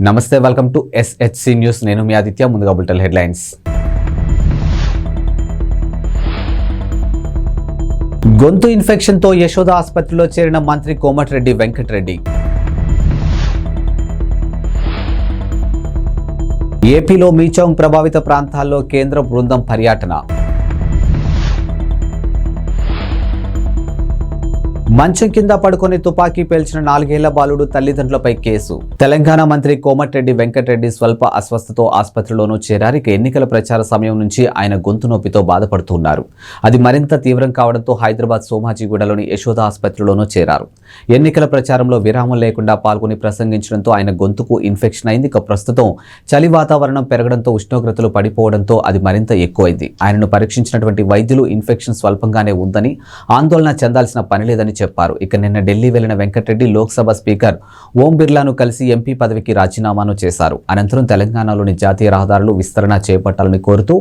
నమస్తే, welcome to SHC news. నేను మీ ఆదిత్య. ముందుగా బులెటిన్ హెడ్లైన్స్. గొంతు ఇన్ఫెక్షన్తో యశోద ఆసుపత్రిలో చేరిన మంత్రి కోమటిరెడ్డి వెంకటరెడ్డి. ఏపీలో మీచౌంగ్ ప్రభావిత ప్రాంతాల్లో కేంద్ర బృందం పర్యటన. మంచం కింద పడుకొని తుపాకీ పేల్చిన 4 ఏళ్ల బాలుడు తల్లిదండ్రులపై కేసు. తెలంగాణ మంత్రి కోమటిరెడ్డి వెంకటరెడ్డి స్వల్ప అస్వస్థతో ఆసుపత్రిలోనూ చేరారు. ఎన్నికల ప్రచార సమయం నుంచి ఆయన గొంతు నొప్పితో బాధపడుతున్నారు. అది మరింత తీవ్రం కావడంతో హైదరాబాద్ సోమాజిగూడలోని యశోద ఆసుపత్రిలోనూ చేరారు. ఎన్నికల ప్రచారంలో విరామం లేకుండా పాల్గొని ప్రసంగించడంతో ఆయన గొంతుకు ఇన్ఫెక్షన్ అయింది. ప్రస్తుతం చలి వాతావరణం పెరగడంతో ఉష్ణోగ్రతలు పడిపోవడంతో అది మరింత ఎక్కువైంది. ఆయనను పరీక్షించినటువంటి వైద్యులు ఇన్ఫెక్షన్ స్వల్పంగానే ఉందని, ఆందోళన చెందాల్సిన పని లేదని చెప్పారు. నిన్న ఢిల్లీ వెళ్లిన వెంకటరెడ్డి లోక్సభ స్పీకర్ ఓం బిర్లాను కలిసి ఎంపీ పదవికి రాజీనామాను చేశారు. అనంతరం తెలంగాణలోని జాతీయ రహదారులు విస్తరణ చేపట్టాలని కోరుతూ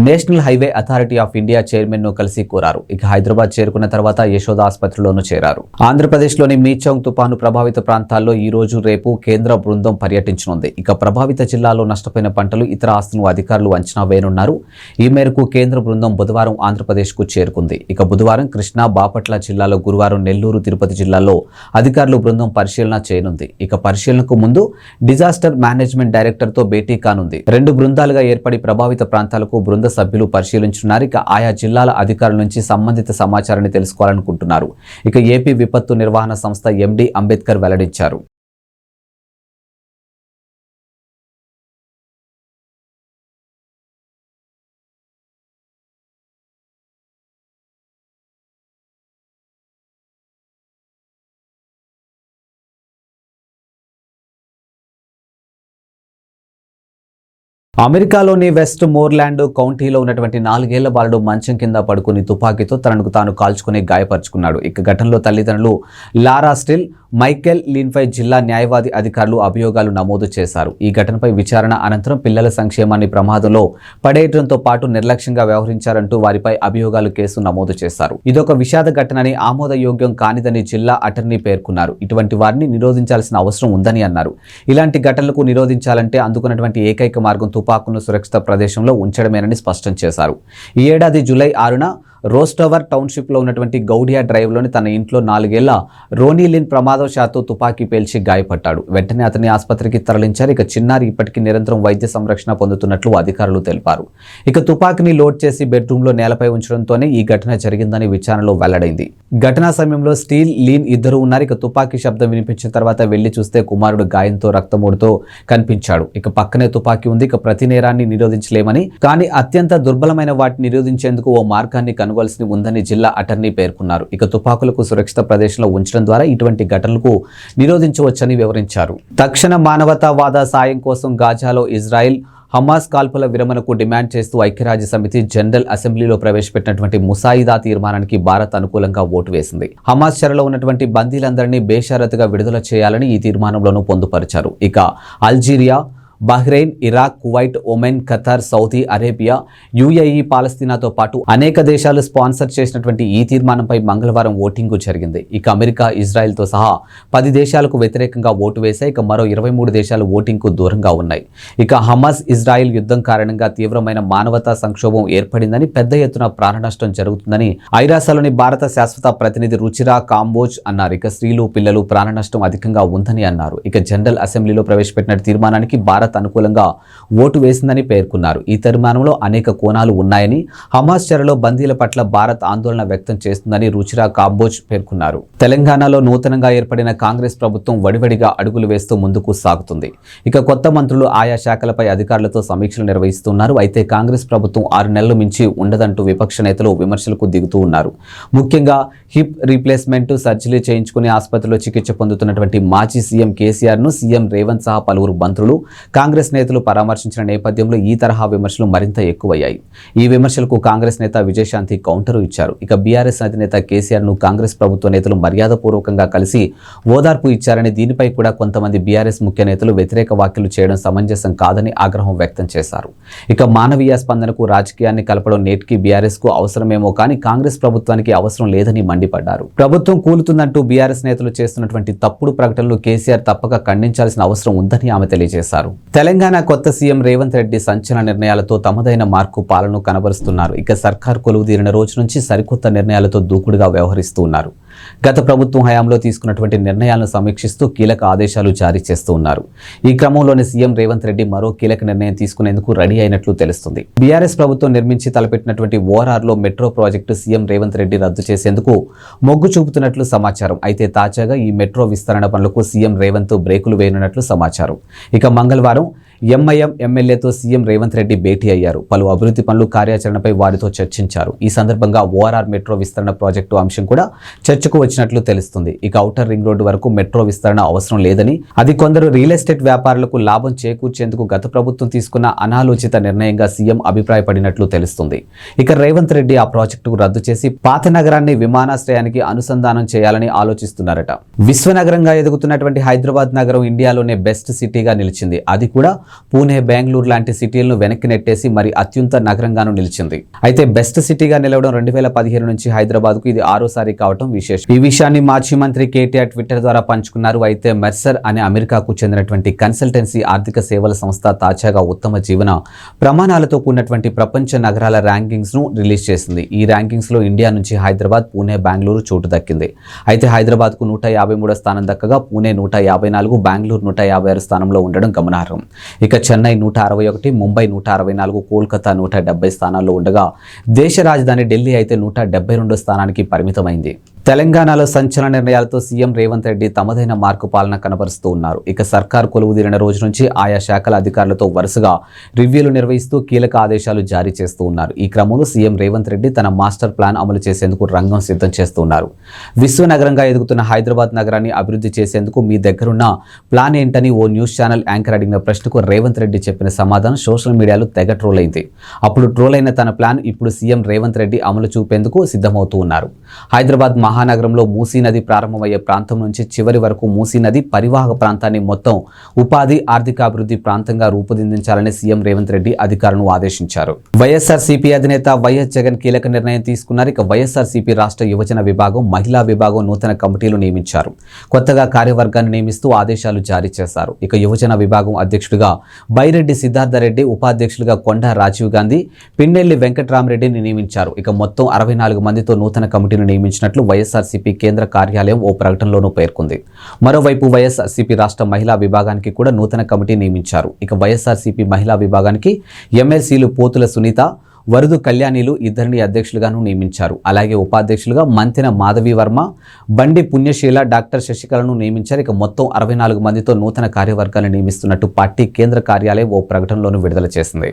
national highway authority of India chairman ను కలిసి కోరారు. హైదరాబాద్ చేరుకున్న తర్వాత యశోద ఆసుపత్రిలోనూ చేరారు. ఆంధ్రప్రదేశ్లోని మీచౌంగ్ తుపాను ప్రభావిత ప్రాంతాల్లో ఈ రోజు రేపు కేంద్ర బృందం పర్యటించనుంది. ప్రభావిత జిల్లాలో నష్టపోయిన పంటలు, ఇతర ఆస్తులను అధికారులు అంచనా వేయనున్నారు. ఈ మేరకు కేంద్ర బృందం బుధవారం ఆంధ్రప్రదేశ్ కు చేరుకుంది. బుధవారం కృష్ణా, బాపట్ల జిల్లాలో, గురువారం నెల్లూరు, తిరుపతి జిల్లాల్లో అధికారులు బృందం పరిశీలన చేయనుంది. పరిశీలనకు ముందు డిజాస్టర్ మేనేజ్మెంట్ డైరెక్టర్ తో భేటీ కానుంది. 2 బృందాలుగా ఏర్పడి ప్రభావిత ప్రాంతాలకు బృంద సభ్యులు పరిశీలించున్నారు. ఆయా జిల్లాల అధికారుల నుంచి సంబంధిత సమాచారాన్ని తెలుసుకోవాలనుకుంటున్నారు. ఏపీ విపత్తు నిర్వహణ సంస్థ ఎండీ అంబేద్కర్ వెల్లడించారు. అమెరికాలోని వెస్ట్ మోర్లాండ్ కౌంటీలో ఉన్నటువంటి 4 ఏళ్ల బాలుడు మంచం కింద పడుకుని తుపాకీతో తనకు తాను కాల్చుకుని గాయపరుచుకున్నాడు. ఘటనలో తల్లిదండ్రులు లారా స్టిల్, మైకెల్ లీన్పై జిల్లా న్యాయవాది అధికారులు అభియోగాలు నమోదు చేశారు. ఈ ఘటనపై విచారణ అనంతరం పిల్లల సంక్షేమాన్ని ప్రమాదంలో పడేయడంతో పాటు నిర్లక్ష్యంగా వ్యవహరించారంటూ వారిపై అభియోగాలు కేసు నమోదు చేశారు. ఇదొక విషాద ఘటనని, ఆమోదయోగ్యం కానిదని జిల్లా అటర్నీ పేర్కొన్నారు. ఇటువంటి వారిని నిరోధించాల్సిన అవసరం ఉందని అన్నారు. ఇలాంటి ఘటనలకు నిరోధించాలంటే అందుకున్నటువంటి ఏకైక మార్గం తుపాకులను సురక్షిత ప్రదేశంలో ఉంచడమేనని స్పష్టం చేశారు. ఈ ఏడాది జూలై 6న రోస్టవర్ టౌన్షిప్లో ఉన్నటువంటి గౌడియా డ్రైవ్లోని తన ఇంట్లో 4 ఏళ్ల రోనీలిన్ ప్రమాదవశాత్తు తుపాకీ పేల్చి గాయపడ్డాడు. వెంటనే అతన్ని ఆసుపత్రికి తరలించారు. చిన్నారి ఇప్పటికీ నిరంతరం వైద్య సంరక్షణ పొందుతున్నట్లు అధికారులు తెలిపారు. తుపాకీని లోడ్ చేసి బెడ్రూమ్లో నేలపై ఉంచడంతోనే ఈ ఘటన జరిగిందని విచారణలో వెల్లడైంది. ఘటనా సమయంలో స్టీల్, లీన్ ఇద్దరు ఉన్నారు. తుపాకీ శబ్దం వినిపించిన తర్వాత వెళ్లి చూస్తే కుమారుడు గాయంతో, రక్తమూడుతో కనిపించాడు. పక్కనే తుపాకీ ఉంది. ప్రతి నేరాన్ని నిరోధించలేమని, కానీ అత్యంత దుర్బలమైన వాటిని నిరోధించేందుకు ఓ మార్గాన్ని కనుగొల్సి ఉందని జిల్లా అటర్నీ పేర్కొన్నారు. తుపాకులకు సురక్షిత ప్రదేశంలో ఉంచడం ద్వారా ఇటువంటి ఘటనలకు నిరోధించవచ్చని వివరించారు. తక్షణ మానవతావాద సాయం కోసం గాజాలో ఇజ్రాయెల్ హమాస్ కాల్పుల విరమణకు డిమాండ్ చేస్తూ ఐక్యరాజ్య సమితి జనరల్ అసెంబ్లీలో ప్రవేశపెట్టినటువంటి ముసాయిదా తీర్మానానికి భారత్ అనుకూలంగా ఓటు వేసింది. హమాస్ చెరలో ఉన్నటువంటి బందీలందరినీ బేషరతుగా విడుదల చేయాలని ఈ తీర్మానంలోనూ పొందుపరిచారు. Algeria, Bahrain, Iraq, Kuwait, Oman, Qatar, Saudi Arabia, UAE, పాలస్తీనాతో పాటు అనేక దేశాలు స్పాన్సర్ చేసినటువంటి ఈ తీర్మానంపై మంగళవారం ఓటింగు జరిగింది. అమెరికా, ఇజ్రాయెల్తో సహా 10 దేశాలకు వ్యతిరేకంగా ఓటు వేశాయి. మరో 23 దేశాలు ఓటింగ్కు దూరంగా ఉన్నాయి. హమాస్ ఇజ్రాయెల్ యుద్ధం కారణంగా తీవ్రమైన మానవతా సంక్షోభం ఏర్పడిందని, పెద్ద ఎత్తున ప్రాణనష్టం జరుగుతుందని ఐరాసలోని భారత శాశ్వత ప్రతినిధి రుచిరా కాంబోజ్ అన్నారు. స్త్రీలు, పిల్లలు ప్రాణనష్టం అధికంగా ఉందని అన్నారు. జనరల్ అసెంబ్లీలో ప్రవేశపెట్టిన తీర్మానానికి భారత్ అనుకూలంగా ఓటు వేసిందని పేర్కొన్నారు. ఈ తీర్మానంలో అనేక కోణాలు ఉన్నాయని, హమాస్ చెరలో బందీల పట్ల భారత్ ఆందోళన వ్యక్తం చేస్తుందని రుచిరా కాంబోజ్ పేర్కొన్నారు. తెలంగాణలో నూతనంగా ఏర్పడిన కాంగ్రెస్ ప్రభుత్వం వడివడిగా అడుగులు వేస్తూ ముందుకు సాగుతుంది. కొత్త మంత్రులు ఆయా శాఖలపై అధికారులతో సమీక్షలు నిర్వహిస్తున్నారు. అయితే కాంగ్రెస్ ప్రభుత్వం 6 నెలలు మించి ఉండదంటూ విపక్ష నేతలు విమర్శలకు దిగుతూ ఉన్నారు. ముఖ్యంగా హిప్ రీప్లేస్మెంట్ సర్జరీ చేయించుకుని ఆసుపత్రిలో చికిత్స పొందుతున్నటువంటి మాజీ సీఎం కేసీఆర్ ను సీఎం రేవంత్ సహా పలువురు మంత్రులు కాంగ్రెస్ నేతలు పరామర్శించిన నేపథ్యంలో ఈ తరహా విమర్శలు మరింత ఎక్కువయ్యాయి. ఈ విమర్శలకు కాంగ్రెస్ నేత విజయశాంతి కౌంటర్ ఇచ్చారు. ఇక బీఆర్ఎస్ అధినేత కేసీఆర్ ను కాంగ్రెస్ ప్రభుత్వ నేతలు మర్యాదపూర్వకంగా కలిసి ఓదార్పు ఇచ్చారని, దీనిపై కూడా కొంతమంది బీఆర్ఎస్ ముఖ్య నేతలు వ్యతిరేక వ్యాఖ్యలు చేయడం సమంజసం కాదని ఆగ్రహం వ్యక్తం చేశారు. ఇక మానవీయ స్పందనకు రాజకీయాన్ని కలపడం నేటికి బీఆర్ఎస్ కు అవసరమేమో కానీ కాంగ్రెస్ ప్రభుత్వానికి అవసరం లేదని మండిపడ్డారు. ప్రభుత్వం కూలుతుందంటూ బీఆర్ఎస్ నేతలు చేస్తున్నటువంటి తప్పుడు ప్రకటనలు కేసీఆర్ తప్పక ఖండించాల్సిన అవసరం ఉందని ఆమె తెలియజేశారు. తెలంగాణ కొత్త సీఎం రేవంత్ రెడ్డి సంచలన నిర్ణయాలతో తమదైన మార్కు పాలన కనబరుస్తున్నారు. ఇక సర్కార్ కొలువుదీరిన రోజు నుంచి సరికొత్త నిర్ణయాలతో దూకుడుగా వ్యవహరిస్తూ ఉన్నారు. గత ప్రభుత్వం హయాంలో తీసుకున్నటువంటి నిర్ణయాలను సమీక్షిస్తూ కీలక ఆదేశాలు జారీ చేస్తూ ఉన్నారు. ఈ క్రమంలోనే సీఎం రేవంత్ రెడ్డి మరో కీలక నిర్ణయం తీసుకునేందుకు రెడీ అయినట్లు తెలుస్తుంది. బీఆర్ఎస్ ప్రభుత్వం నిర్మించి తలపెట్టినటువంటి ఓఆర్ఆర్ లో metro project CM Revanth Reddy రద్దు చేసేందుకు మొగ్గు చూపుతున్నట్లు సమాచారం. అయితే తాజాగా ఈ మెట్రో విస్తరణ పనులకు సీఎం రేవంత్ బ్రేకులు వేయనున్నట్లు సమాచారం. ఇక మంగళవారం ఎంఐఎం ఎమ్మెల్యేతో సీఎం రేవంత్ రెడ్డి భేటీ అయ్యారు. పలు అభివృద్ధి పనులు కార్యాచరణపై వారితో చర్చించారు. ఈ సందర్భంగా ఓఆర్ఆర్ మెట్రో విస్తరణ ప్రాజెక్టు అంశం కూడా చర్చకు వచ్చినట్లు తెలుస్తుంది. ఇక ఔటర్ రింగ్ రోడ్డు వరకు మెట్రో విస్తరణ అవసరం లేదని, అది కొందరు రియల్ ఎస్టేట్ వ్యాపారులకు లాభం చేకూర్చేందుకు గత ప్రభుత్వం తీసుకున్న అనాలోచిత నిర్ణయంగా సీఎం అభిప్రాయపడినట్లు తెలుస్తుంది. ఇక రేవంత్ రెడ్డి ఆ ప్రాజెక్టుకు రద్దు చేసి పాత నగరాన్ని విమానాశ్రయానికి అనుసంధానం చేయాలని ఆలోచిస్తున్నారట. విశ్వనగరంగా ఎదుగుతున్నటువంటి హైదరాబాద్ నగరం ఇండియాలోనే బెస్ట్ సిటీగా నిలిచింది. అది కూడా పూణే, బెంగళూరు లాంటి సిటీలను వెనక్కి నెట్టేసి మరి అత్యున్నత నగరంగాను నిలిచింది. అయితే బెస్ట్ సిటీగా నిలవడం 2015 నుంచి హైదరాబాద్ కు ఇది 6వ సారి కావడం విశేషం. ఈ విషయాన్ని మాజీ మంత్రి కేటీఆర్ ట్విట్టర్ ద్వారా పంచుకున్నారు. అయితే మెర్సర్ అనే అమెరికాకు చెందినటువంటి కన్సల్టెన్సీ ఆర్థిక సేవల సంస్థ తాజాగా ఉత్తమ జీవన ప్రమాణాలతో కూడినటువంటి ప్రపంచ నగరాల ర్యాంకింగ్స్ ను రిలీజ్ చేసింది. ఈ ర్యాంకింగ్స్ లో ఇండియా నుంచి హైదరాబాద్, పూణే, బెంగళూరు చోటు దక్కింది. అయితే హైదరాబాద్ కు 153వ స్థానం దక్కగా పూణే 154, బెంగళూరు 156 స్థానంలో ఉండడం గమనార్హం. ఇక చెన్నై 161, ముంబై 164, కోల్కతా 170 స్థానాల్లో ఉండగా దేశ రాజధాని ఢిల్లీ అయితే 172 స్థానానికి పరిమితమైంది. తెలంగాణలో సంచలన నిర్ణయాలతో సీఎం రేవంత్ రెడ్డి తమదైన మార్కు పాలన కనబరుస్తూ ఉన్నారు. ఇక సర్కార్ కొలువుదీరిన రోజు నుంచి ఆయా శాఖల అధికారులతో వరుసగా రివ్యూలు నిర్వహిస్తూ కీలక ఆదేశాలు జారీ చేస్తూ ఉన్నారు. ఈ క్రమంలో సీఎం రేవంత్ రెడ్డి తన మాస్టర్ ప్లాన్ అమలు చేసేందుకు రంగం సిద్ధం చేస్తూ ఉన్నారు. విశ్వనగరంగా ఎదుగుతున్న హైదరాబాద్ నగరాన్ని అభివృద్ధి చేసేందుకు మీ దగ్గరున్న ప్లాన్ ఏంటని ఓ న్యూస్ ఛానల్ యాంకర్ అడిగిన ప్రశ్నకు రేవంత్ రెడ్డి చెప్పిన సమాధానం సోషల్ మీడియాలో తెగ ట్రోల్ అయింది. అప్పుడు ట్రోల్ అయిన తన ప్లాన్ ఇప్పుడు సీఎం రేవంత్ రెడ్డి అమలు చూపేందుకు సిద్ధమవుతూ ఉన్నారు. హైదరాబాద్ మహానగరంలో మూసీ నది ప్రారంభమయ్యే ప్రాంతం నుంచి చివరి వరకు మూసీ నది పరివాహక ప్రాంతాన్ని మొత్తం ఉపాధి, ఆర్థికాభివృద్ధి ప్రాంతంగా రూపుదిద్దించాలని సీఎం రేవంత్ రెడ్డి అధికారులను ఆదేశించారు. వైఎస్ఆర్సీపీ అధినేత వైఎస్ జగన్ కీలక నిర్ణయం తీసుకున్నారు. ఇక వైఎస్ఆర్సీపీ రాష్ట్ర యువజన విభాగం, మహిళా విభాగం నూతన కమిటీలు నియమించారు. కొత్తగా కార్యవర్గాన్ని నియమిస్తూ ఆదేశాలు జారీ చేశారు. ఇక యువజన విభాగం అధ్యక్షుడిగా బైరెడ్డి సిద్ధార్థరెడ్డి, ఉపాధ్యక్షులుగా కొండా రాజీవ్ గాంధీ, పిన్నెల్లి వెంకట్రామరెడ్డిని నియమించారు. ఇక మొత్తం 64 మందితో నూతన కమిటీని నియమించినట్లు వైఎస్ఆర్సీపీ కేంద్ర కార్యాలయం ఓ ప్రకటనలోనూ పేర్కొంది. మరోవైపు వైఎస్ఆర్సీపీ రాష్ట్ర మహిళా విభాగానికి కూడా నూతన కమిటీ నియమించారు. ఇక వైఎస్ఆర్సీపీ మహిళా విభాగానికి ఎమ్మెల్సీలు పోతుల సునీత, వరదు కళ్యాణిలు ఇద్దరిని అధ్యక్షులుగాను నియమించారు. అలాగే ఉపాధ్యక్షులుగా మంతెన మాధవి వర్మ, బండి పుణ్యశీల, డాక్టర్ శశికళను నియమించారు. ఇక మొత్తం 64 మందితో నూతన కార్యవర్గాన్ని నియమిస్తున్నట్టు పార్టీ కేంద్ర కార్యాలయం ఓ ప్రకటనలోనూ విడుదల చేసింది.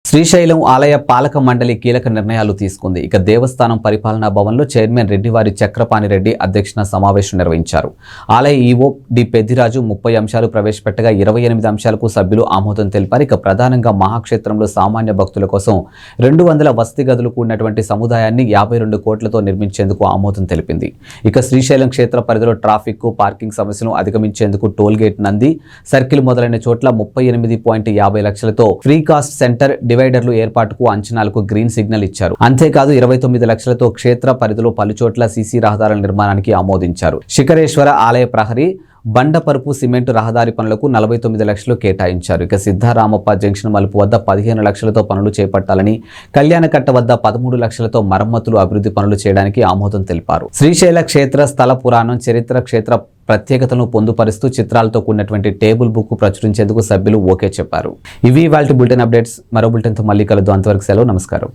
శ్రీశైలం ఆలయ పాలక మండలి కీలక నిర్ణయాలు తీసుకుంది. ఇక దేవస్థానం పరిపాలనా భవన్లో చైర్మన్ రెడ్డివారి చక్రపాణి రెడ్డి అధ్యక్షన సమావేశం నిర్వహించారు. ఆలయ ఈవో డి పెద్దిరాజు 30 అంశాలు ప్రవేశపెట్టగా 28 అంశాలకు సభ్యులు ఆమోదం తెలిపారు. ఇక ప్రధానంగా మహాక్షేత్రంలో సామాన్య భక్తుల కోసం 200 వసతి గదులు కూడినటువంటి సముదాయాన్ని 52 కోట్లతో నిర్మించేందుకు ఆమోదం తెలిపింది. ఇక శ్రీశైలం క్షేత్ర పరిధిలో ట్రాఫిక్, పార్కింగ్ సమస్యను అధిగమించేందుకు టోల్ గేట్, నంది సర్కిల్ మొదలైన చోట్ల 38.50 లక్షలతో ఫ్రీ కాస్ట్ సెంటర్ డివైడర్లు ఏర్పాటుకు అంచనాలకు గ్రీన్ సిగ్నల్ ఇచ్చారు. అంతేకాదు 29 లక్షలతో క్షేత్ర పరిధిలో పలుచోట్ల సీసీ రహదారుల నిర్మాణానికి ఆమోదించారు. శిఖరేశ్వర ఆలయ ప్రహరీ బండపరుపు సిమెంటు రహదారి పనులకు 49 లక్షలు కేటాయించారు. ఇక సిద్ధారామప్ప జంక్షన్ మలుపు వద్ద 15 లక్షలతో పనులు చేపట్టాలని, కళ్యాణకట్ట వద్ద 13 లక్షలతో మరమ్మతులు, అభివృద్ధి పనులు చేయడానికి ఆమోదం తెలిపారు. శ్రీశైల క్షేత్ర స్థల పురాణం, చరిత్ర, క్షేత్ర ప్రత్యేకతను పొందుపరుస్తూ చిత్రాలతో కూడినటువంటి టేబుల్ బుక్ ప్రచురించేందుకు సభ్యులు ఓకే చెప్పారు. ఇవి ఇవాల్టి బులెటిన్ అప్డేట్స్. మరో బులెటిన్తో మళ్ళీ కలుద్దాం. అంతవరకు సెలవు. నమస్కారం.